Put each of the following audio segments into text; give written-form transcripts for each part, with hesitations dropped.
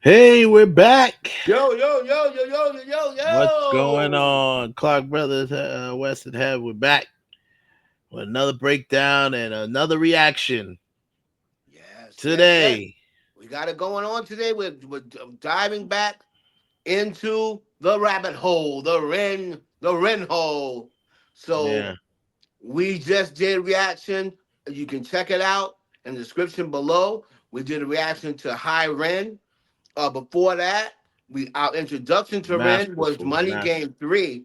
Hey, we're back. Yo, yo, yo, yo, yo, yo, yo, What's going yo. on? Clark Brothers, West and Head, we're back with another breakdown and another reaction Yes, yes, yes. today. We got it going on today. We're diving back into the rabbit hole, the Ren hole. So Yeah, we just did reaction. You can check it out in the description below. We did a reaction to High Ren. Before that, our introduction to Ren was masterful, Money master. Game 3,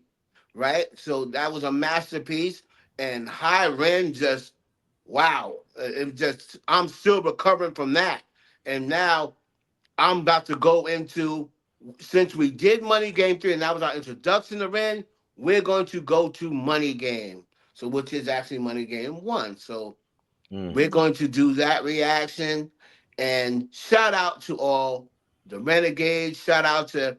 right? So that was a masterpiece. And High Ren just, wow. It just, I'm still recovering from that. And now I'm about to go into, since we did Money Game 3 and that was our introduction to Ren, we're going to go to Money Game. So, which is actually Money Game 1. So, Mm. we're going to do that reaction. And shout out to all the renegades. Shout out to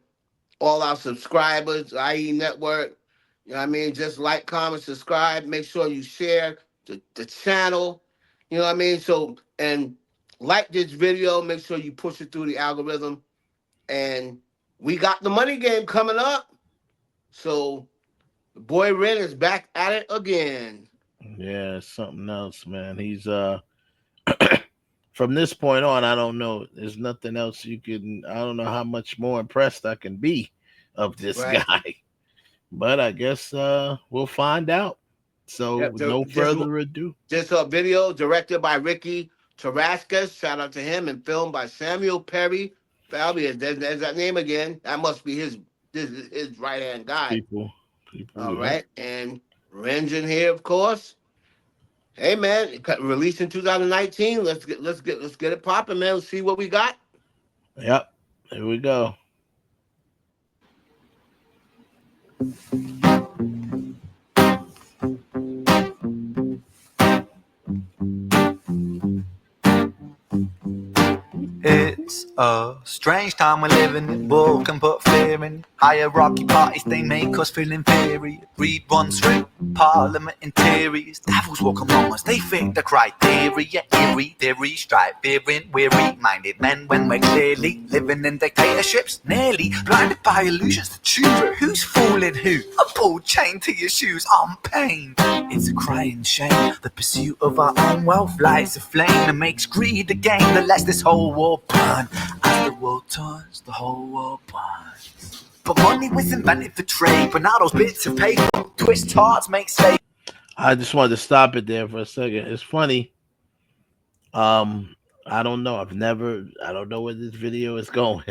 all our subscribers, IE Network. You know what I mean? Just like, comment, subscribe. Make sure you share the channel. You know what I mean? So, and like this video. Make sure you push it through the algorithm. And we got the money game coming up. So, the boy Ren is back at it again. Yeah, it's something else, man. He's from this point on, I don't know. There's nothing else you can. I don't know how much more impressed I can be of this Right? guy, but I guess we'll find out. So, Yep. with no Just further ado, This video directed by Ricky Tarascus. Shout out to him and filmed by Samuel Perry. Falby, there's that name again. That must be his right hand guy. people, All yep. right, and Ren's in here, of course. Hey man, released in 2019. Let's get it popping, man. Let's see what we got. Yep. Here we go. It's a strange time we're living in. War can put fear in. Hierarchy parties, they make us feel inferior. Read one through Parliament interiors. Devils walk among us, they fit the criteria. Eerie theory, strife, fearing, weary-minded men when we're clearly living in dictatorships. Nearly blinded by illusions to choose who's fooling who. A pull chain to your shoes on pain. It's a crying shame. The pursuit of our own wealth lights a flame that makes greed a game that lets this whole war burn. As the world turns, the whole world burns. But money was invented for trade, but now those bits of paper twist hearts, make slaves. I just wanted to stop it there for a second. It's funny. I don't know. I don't know where this video is going.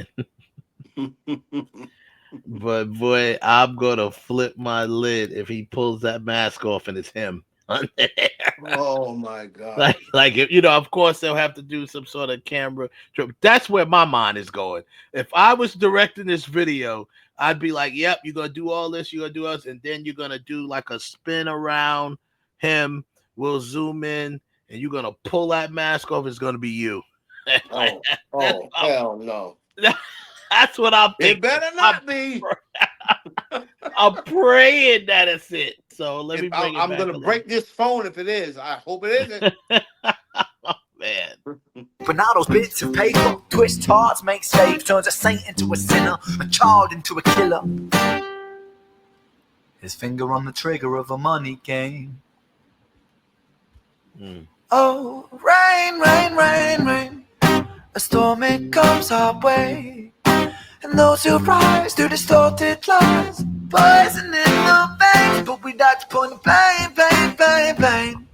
But boy, I'm gonna flip my lid if he pulls that mask off and it's him. Oh my God. Like of course they'll have to do some sort of camera trip. That's where my mind is going. If I was directing this video, I'd be like, "Yep, you're gonna do all this, you're gonna do us, and then you're gonna do like a spin around him. We'll zoom in, and you're gonna pull that mask off. It's gonna be you." Oh, oh, hell no. That's what I'm thinking. It better not be. I'm praying that it's it. So let me bring it I'm back. gonna break this phone if it is. I hope it isn't. Oh, man. But now those bits of paper twist hearts, make slaves, turns a saint into a sinner, a child into a killer. His finger on the trigger of a money game. Oh, rain, rain, rain, rain. A storm it comes our way. And those who rise to distorted lies, poison in the veins. But we die to point the pain, pain, pain, pain.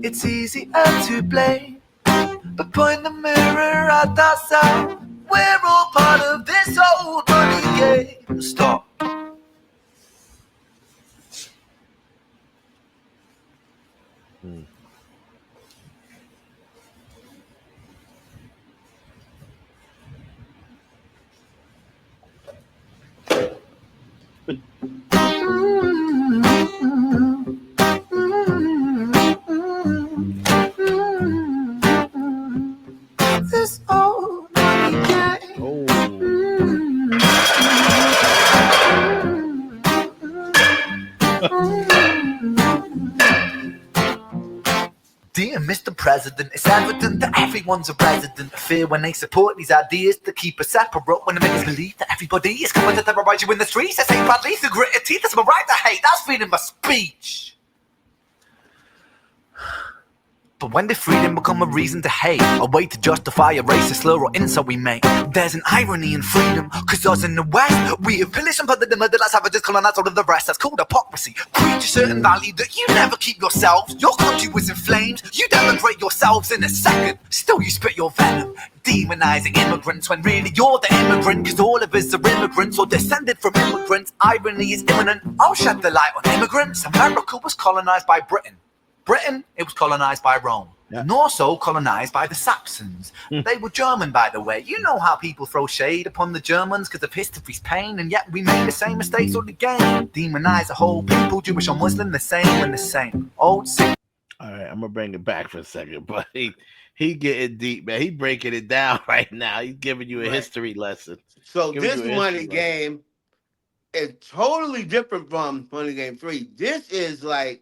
It's easier to blame, but point the mirror at ourselves. We're all part of this old money game. Stop. This old money game. Dear Mr. President, it's evident that everyone's a resident of fear when they support these ideas to keep us separate. When they make us believe that everybody is coming to terrorize you in the streets, they say badly through gritted teeth. That's my right to hate. That's freedom of speech. But when did freedom become a reason to hate? A way to justify a racist slur or insult we make? There's an irony in freedom, cause us in the West, we have pillaged and plundered the murdered as savages, colonized all of the rest. That's called hypocrisy. Preach a certain value that you never keep yourselves. Your country was in flames, you demonstrate yourselves in a second. Still you spit your venom, demonizing immigrants when really you're the immigrant. Cause all of us are immigrants or descended from immigrants. Irony is imminent. I'll shed the light on immigrants. America was colonized by Britain. Britain, it was colonized by Rome. Yeah. And also colonized by the Saxons. They were German, by the way. You know how people throw shade upon the Germans because of history's pain, and yet we made the same mistakes all again. Demonize a whole people, Jewish or Muslim, the same and the same. Old sin. All right, I'm gonna bring it back for a second, but he getting deep, man. He breaking it down right now. He's giving you a history lesson. So Giving this you a money history game is totally different from Money Game 3. This is like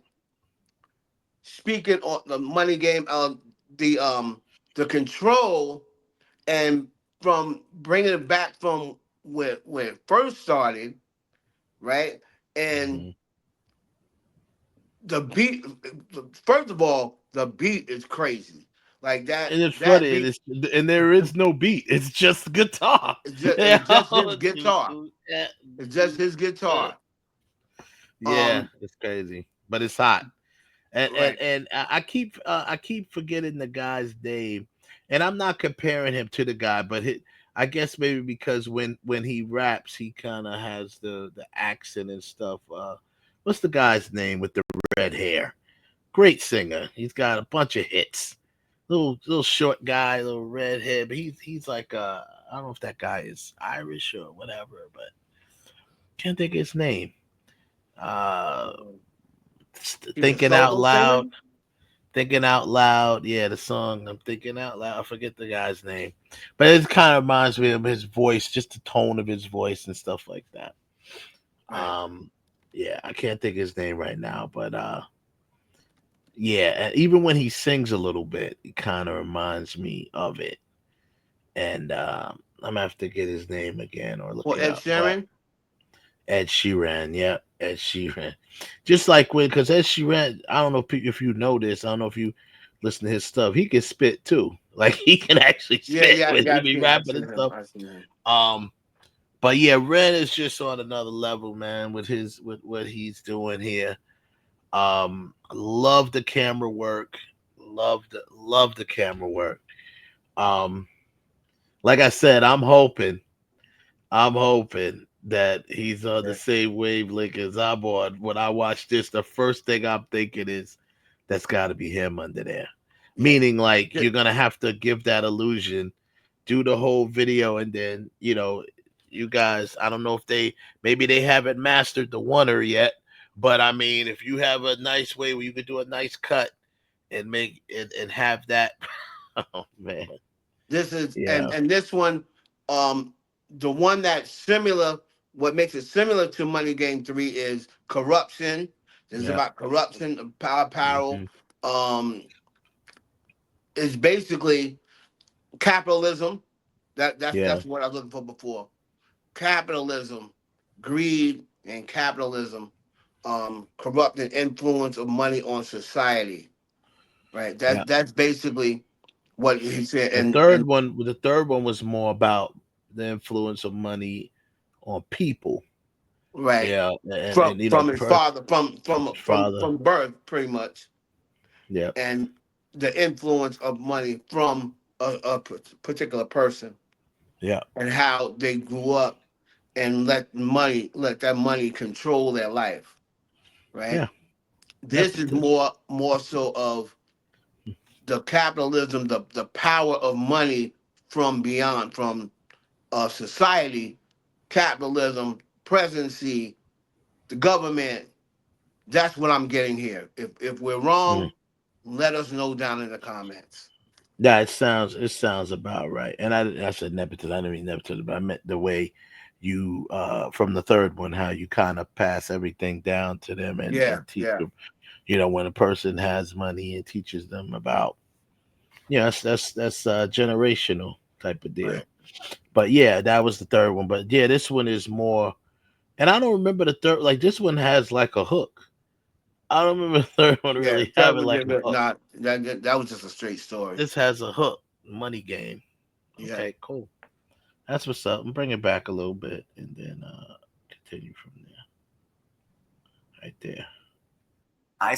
speaking on the money game, the control, and from bringing it back from where it first started, right? And Mhm. the beat, first of all, the beat is crazy. Like And it's that funny, beat and there is no beat. It's just guitar. it's just his Dude, guitar. yeah, It's just his uh, guitar. yeah, it's crazy, but it's hot. And Right. I keep forgetting the guy's name, and I'm not comparing him to the guy, but I guess maybe because when he raps, he kind of has the accent and stuff. What's the guy's name with the red hair? Great singer. He's got a bunch of hits. Little short guy, little red head, but he's like I don't know if that guy is Irish or whatever, but can't think of his name. Uh, He's a thinking out solo singer. loud. Thinking out loud, yeah, the song I'm thinking out loud. I forget the guy's name, but it kind of reminds me of his voice, just the tone of his voice and stuff like that. Right. Yeah, I can't think of his name right now, but yeah, and even when he sings a little bit, it kind of reminds me of it. And I'm gonna have to get his name again or look Well, it Ed up. But Sheeran. Ed Sheeran, yeah, Ed Sheeran. Just like because Ed Sheeran, I don't know if you know this, I don't know if you listen to his stuff. He can spit too. Like he can actually Yeah, spit yeah, when yeah. he I've be seen, I've rapping seen and him. stuff. I've seen him. Um, but yeah, Ren is just on another level, man, with what he's doing here. Love the camera work. Love the camera work. Um, like I said, I'm hoping that he's on the Right. same wavelength as I'm on. When I watch this, the first thing I'm thinking is that's got to be him under there. Yeah. Meaning, like, Ju- you're going to have to give that illusion, do the whole video, and then, you guys, I don't know if maybe they haven't mastered the oneer yet, but I mean, if you have a nice way where you could do a nice cut and make it and have that, oh, man. This is Yeah. and this one, um, the one that's similar. What makes it similar to Money Game 3 is corruption. This is Yeah. about corruption, power, Hmm. Um, it's basically capitalism. Yeah. That's what I was looking for before. Capitalism, greed, and capitalism, corrupting influence of money on society. Right. Yeah. That's basically what he said. And The third one was more about the influence of money on people. right Yeah, and from his father, from his father. from birth, pretty much, Yeah, and the influence of money from particular person, yeah, and how they grew up and let that money control their life. Right. yeah, yeah. This is more so of the capitalism, the power of money from beyond, from society, capitalism, presidency, the government. That's what I'm getting here. If we're Mm. wrong, let us know down in the comments. Yeah, it sounds about right. And I said nepotism. I didn't mean nepotism, but I meant the way you from the third one, how you kind of pass everything down to them Yeah, and teach yeah. them. When a person has money and teaches them about, that's generational type of deal. Right. But yeah, that was the third one. But yeah, this one is more, and I don't remember the third. Like this one has like a hook. I don't remember the third one Yeah, really that having was like a hook. not that was just a straight story. This has a hook. Money game. Yeah. Okay, cool. That's what's up. Bring it back a little bit and then continue from there. Right there.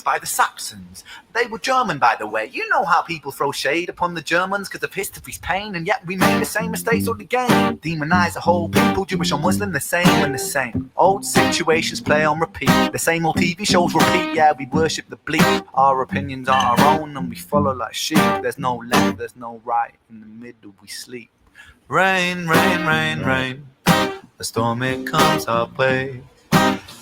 By the Saxons. They were German, by the way. You know how people throw shade upon the Germans because of history's pain, and yet we make the same mistakes all again. Demonize a whole people, Jewish or Muslim, the same and the same. Old situations play on repeat. The same old TV shows repeat. Yeah, we worship the bleak. Our opinions are our own, and we follow like sheep. There's no left, there's no right. In the middle, we sleep. Rain, rain, rain, rain. A storm it comes our way.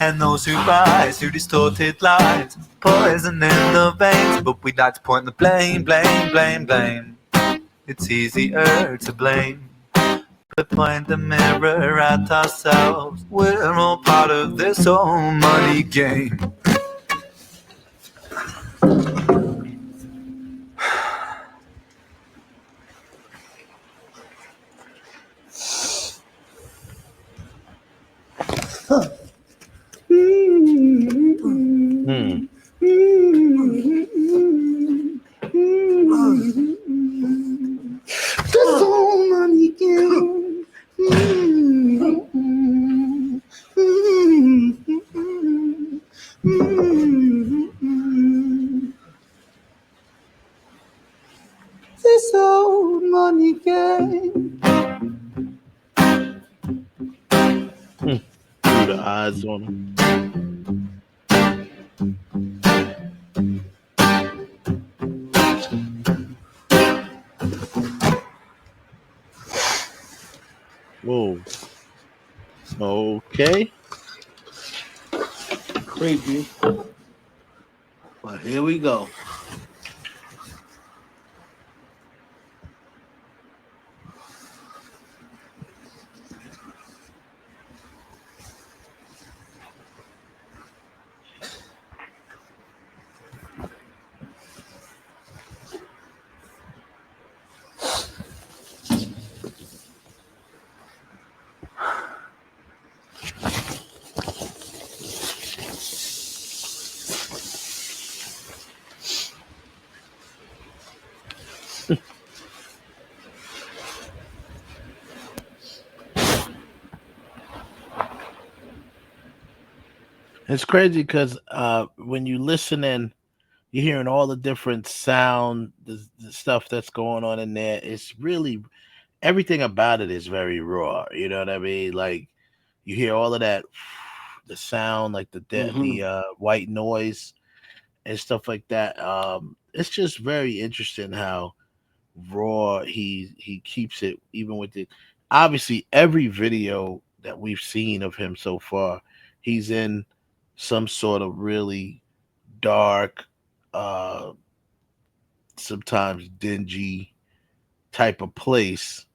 And those who rise through distorted lies, poison in the veins. But we'd like to point the blame, blame, blame, blame. It's easier to blame, but point the mirror at ourselves. We're all part of this whole money game. Hmm. This whole money game. This old money game. Through the eyes on him. Whoa. Okay. Creepy. But here we go. It's crazy because when you listen in, you're hearing all the different sound, the stuff that's going on in there. It's really everything about it is very raw. You know what I mean? Like you hear all of that, the sound, like Mm-hmm. the white noise and stuff like that. It's just very interesting how raw he keeps it, even with it. Obviously, every video that we've seen of him so far, he's in some sort of really dark, uh, sometimes dingy type of place.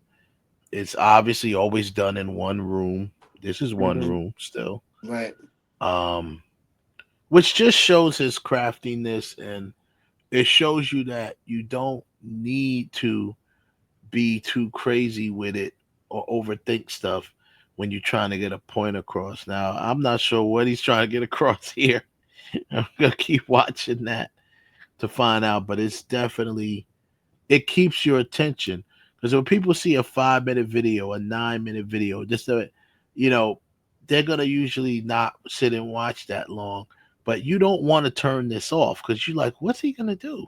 It's obviously always done in one room. This is one Mm-hmm. room still. Right. Um, which just shows his craftiness, and it shows you that you don't need to be too crazy with it or overthink stuff when you're trying to get a point across. Now, I'm not sure what he's trying to get across here. I'm gonna keep watching that to find out, but it's definitely, it keeps your attention because when people see a 5 minute video, a 9 minute video, just a, you know, they're gonna usually not sit and watch that long. But you don't want to turn this off because you're like, what's he gonna do?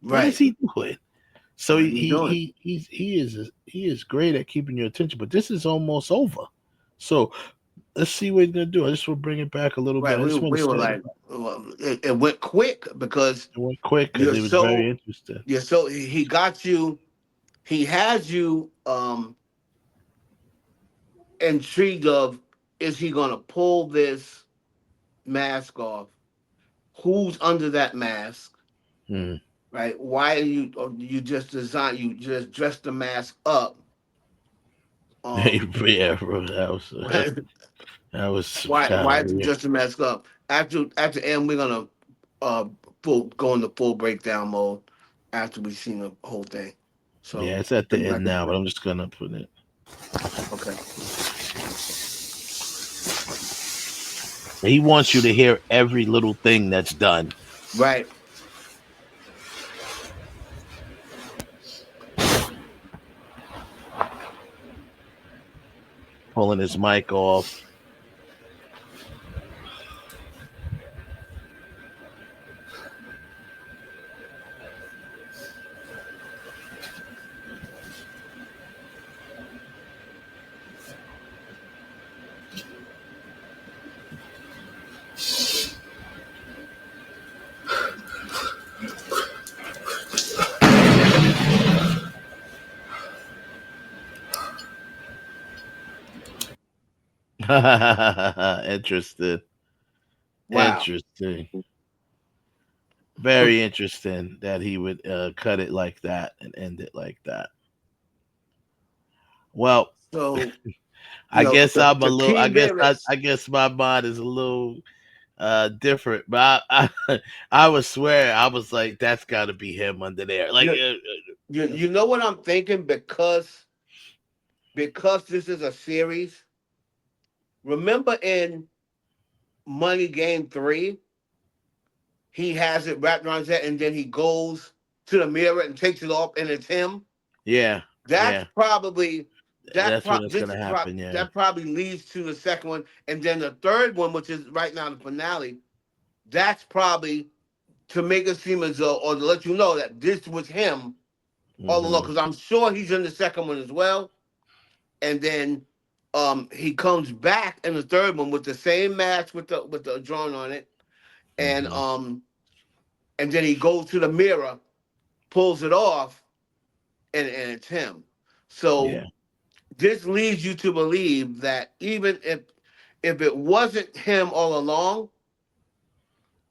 What is Right. he doing? So What are you doing? he is great at keeping your attention, but this is almost over. So let's see what he's gonna do. I just want to bring it back a little bit. Right. I just want to We were say like, well, it went quick because it went quick because you're it was very so interesting. he got you. He has you intrigued of, is he gonna pull this mask off? Who's under that mask? Hmm. Right? Why are you, or you just design, you just dress the mask up? Um, Yeah, bro, right? that was Why kind of is it weird. just the mask up? After end, we're gonna uh full going to full breakdown mode after we've seen the whole thing. Yeah, So it's at the bring back end in now, but there. I'm just gonna put it. Okay. He wants you to hear every little thing that's done. Right. Pulling his mic off. Interesting. Wow. Interesting. Very interesting that he would cut it like that and end it like that. Well, So, I guess I'm a the little. key lyrics. I guess my mind is a little different, but I would swear I was like, that's got to be him under there. Like, You, you know what I'm thinking, because this is a series. Remember in Money Game 3, he has it wrapped around his head, and then he goes to the mirror and takes it off, and it's him. yeah, That's yeah, probably that's when it's gonna happen. Yeah. that probably leads to the second one, and then the third one, which is right now the finale. That's probably to make it seem as though, or to let you know that this was him all along, Hmm. because I'm sure he's in the second one as well. And then he comes back in the third one with the same mask with the drawing on it, and Hmm. um and then he goes to the mirror, pulls it off, and it's him. So Yeah. this leads you to believe that even if it wasn't him all along,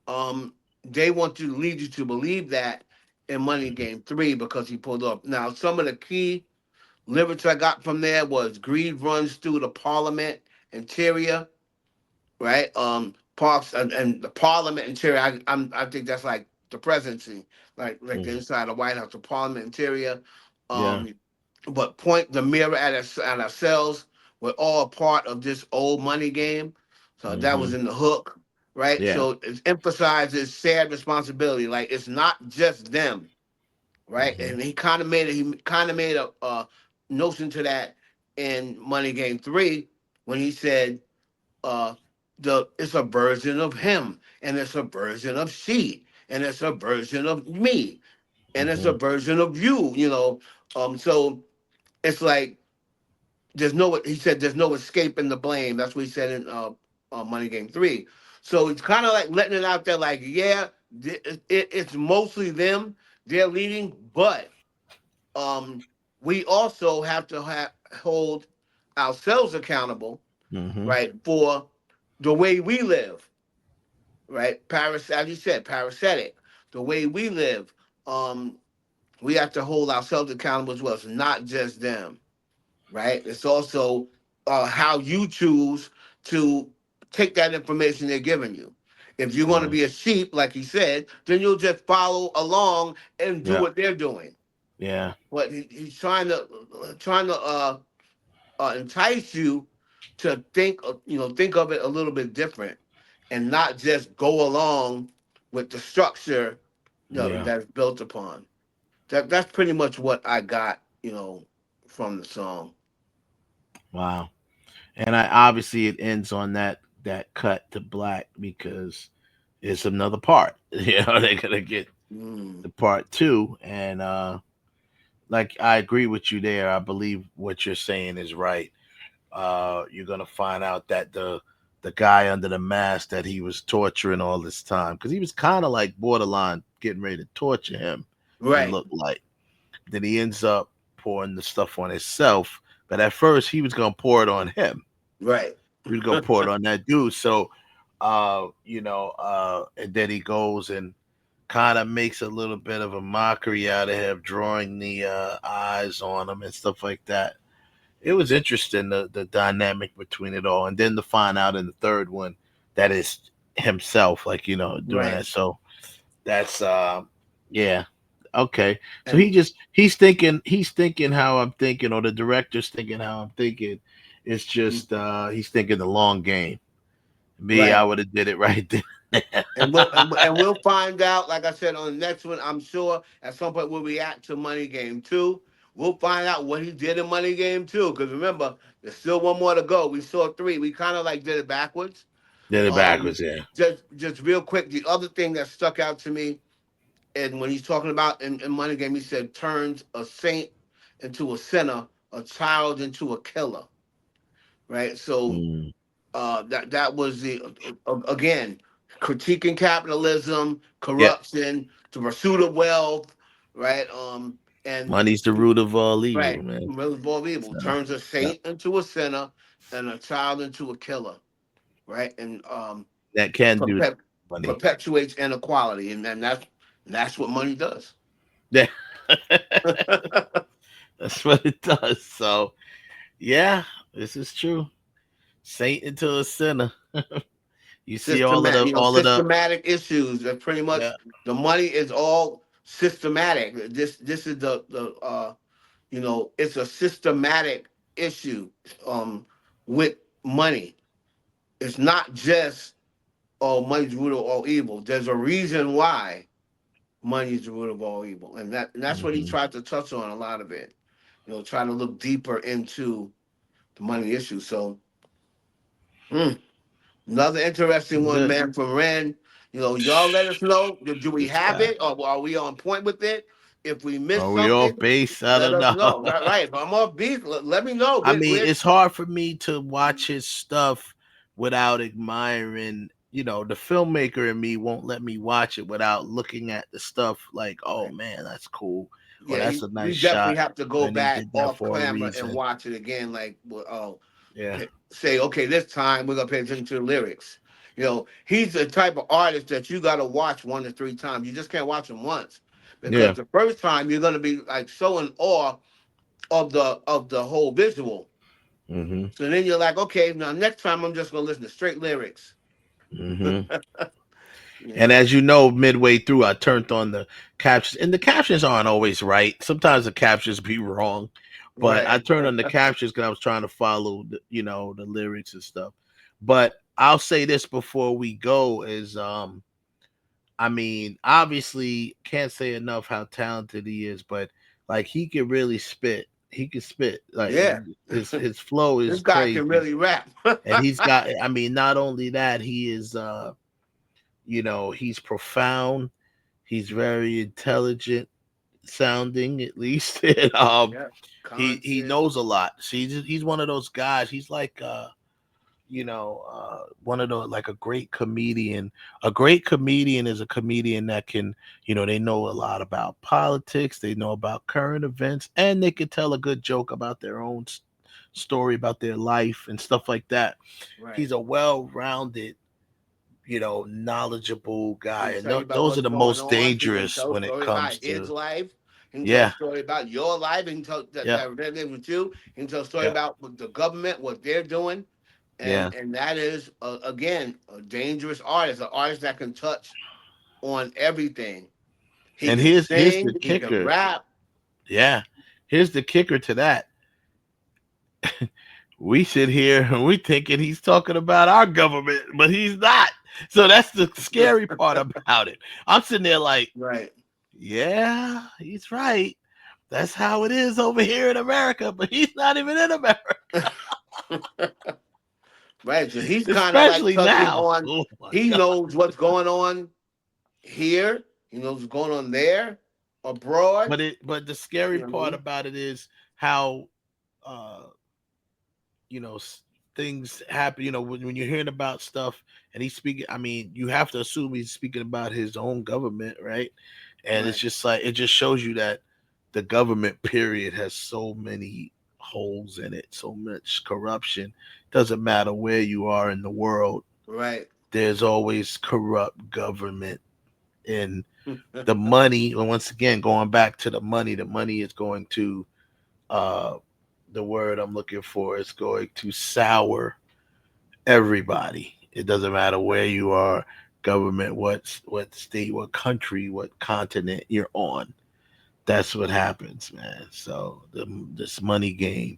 um, they want to lead you to believe that in Money Game 3 because he pulled off. Now, some of the key lyrics I got from there was greed runs through the Parliament interior, right? Parks and the Parliament interior. I think that's like the presidency, like the Hmm. inside of the White House, the Parliament interior. Yeah. Um, but point the mirror at ourselves. We're all part of this old money game. So that was Hmm. in the hook, right? Yeah. So it emphasizes shared responsibility. Like it's not just them, right? Hmm. And he kind of made a notion to that in Money Game 3 when he said uh it's a version of him and it's a version of she and it's a version of me and it's a Hmm. version of you, so it's like he said there's no escaping the blame. That's what he said in Money Game 3. So it's kind of like letting it out there, like, yeah, it's mostly them. They're leading, but um, we also have to hold ourselves accountable, Hmm. right, for the way we live, right? As you said, parasitic, the way we live. Um, we have to hold ourselves accountable as well. It's not just them, right? It's also how you choose to take that information they're giving you. If you're going to Yeah. be a sheep, like he said, then you'll just follow along and do Yeah. what they're doing. Yeah. But he's trying to entice you to think of it a little bit different, and not just go along with the structure Yeah. that's built upon. That's pretty much what I got, from the song. Wow. And I obviously it ends on that cut to black because it's another part. They're gonna get Mm. the part two, and like I agree with you there. I believe what you're saying is right. You're gonna find out that the guy under the mask that he was torturing all this time, because he was kind of like borderline getting ready to torture him. It Right, looked like. Then he ends up pouring the stuff on himself, but at first he was gonna pour it on him. right, He was gonna pour it on that dude. So, and then he goes and kind of makes a little bit of a mockery out of him, drawing the eyes on him and stuff like that. It was interesting the dynamic between it all, and then to find out in the third one that it's himself, like doing right. that. So That's yeah. Okay. So And he's thinking how I'm thinking, or the director's thinking how I'm thinking. It's just he's thinking the long game. Me, I right. would have did it right then. And we'll find out, like I said, on the next one. I'm sure at some point we'll react to Money Game 2. We'll find out what he did in Money Game 2. Because remember, there's still one more to go. We saw three. We kind of like did it backwards. Did it Um, backwards, yeah. just real quick, the other thing that stuck out to me, and when he's talking about in Money Game, he said turns a saint into a sinner, a child into a killer. Right. So Mm, that was the again critiquing capitalism, yeah. corruption, the pursuit of wealth, right? And Money's the root of all evil, right, man. really more evil So, turns a yeah. saint into a sinner and a child into a killer, right? And That can do perpet- money. perpetuates inequality, and then that's what money does. Yeah. That's what it does. So yeah, this is true. Saint into a sinner. You see Systematic, all of the systematic issues. That pretty yeah. much the money is all systematic. This is it's a systematic issue um, with money. It's not just, oh, money's the root of all evil. There's a reason why money's the root of all evil, and that's what he Hmm. tried to touch on a lot of it. Trying to look deeper into the money issue. So, hmm, another interesting That's one, it. man, from Ren. Y'all let us know. Do we This have guy. it, or are we on point with it? If we missed Are we off something, base? I let don't us know. know. Right, right. If I'm off beat, let me know. I mean, it's hard for me to watch his stuff without admiring. The filmmaker in me won't let me watch it without looking at the stuff like, oh Right. man, that's cool. Or Yeah, that's a you nice definitely shot. have to go And he back did that off for a camera and reason. watch it again. Like, Yeah. say, okay, this time we're gonna pay attention to the lyrics. He's the type of artist that you got to watch 1 to 3 times. You just can't watch him once because Yeah. the first time you're gonna be like so in awe of the whole visual. Hmm. So then you're like, okay, now next time I'm just gonna listen to straight lyrics. Hmm. You And know, as you know, midway through, I turned on the captions, and the captions aren't always right. Sometimes the captions be wrong, but I right? turned on the captions because I was trying to follow, the lyrics and stuff. But I'll say this before we go: is I mean, obviously, can't say enough how talented he is, but like he could really spit. He could spit. Like Yeah, his flow this is guy can crazy, really rap. and he's got. I mean, not only that, he is. He's profound. He's very intelligent sounding, at least. And, Yeah, he conscious. knows a lot. See, he's one of those guys. He's like one of the like a great comedian. A great comedian is a comedian that can, they know a lot about politics, they know about current events, and they could tell a good joke about their own story about their life and stuff like that. Right. He's a well-rounded, knowledgeable He guy. can And tell you about those are what's the going most on. He can dangerous tell a when it story about comes his to, life. He can tell a yeah, story about your life. He can tell yeah, that related with you. He can tell a story yeah, about what the government, what they're doing. And yeah. and that is again a dangerous artist, an artist that can touch on everything. He And can here's the sing, he can kicker. rap. Yeah. Here's the kicker to that. We sit here and we thinking he's talking about our government, but he's not. So that's the scary part about it. I'm sitting there like, Right. yeah, he's right. That's how it is over here in America, but he's not even in America, Right. So he's kind of like especially touching now. on, Oh my he God. knows what's going on here, he knows what's going on there, abroad. But the scary You know what I part mean? about it is how uh you know things happen, when you're hearing about stuff and he's speaking. I mean, you have to assume he's speaking about his own government, right? And it's Right. just like it just shows you that the government period has so many holes in it, so much corruption. Doesn't matter where you are in the world, Right. there's always corrupt government. And the money, and once again going back to the money is going to uh the word I'm looking for is going to sour everybody. It doesn't matter where you are. government, what state, what country, what continent you're on. That's what happens, man. So this money game,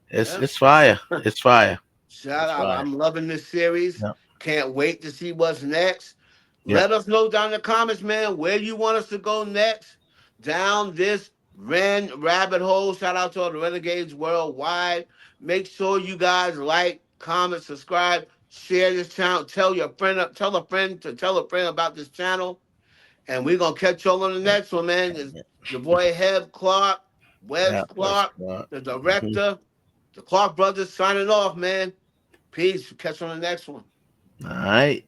it's Yeah. it's fire. It's fire. Shout It's out. fire. I'm loving this series. Yeah. Can't wait to see what's next. Yeah. Let us know down in the comments, man, where you want us to go next down this rabbit hole. Shout out to all the renegades worldwide. Make sure you guys like, comment, subscribe, share this channel. Tell a friend to tell a friend about this channel. And we're gonna catch y'all on the next one, man. It's Yeah. your boy Heb Clark, Wes Yeah. That's Clark, the mhm. director, the Clark brothers signing off, man. Peace. Catch you on the next one. All right.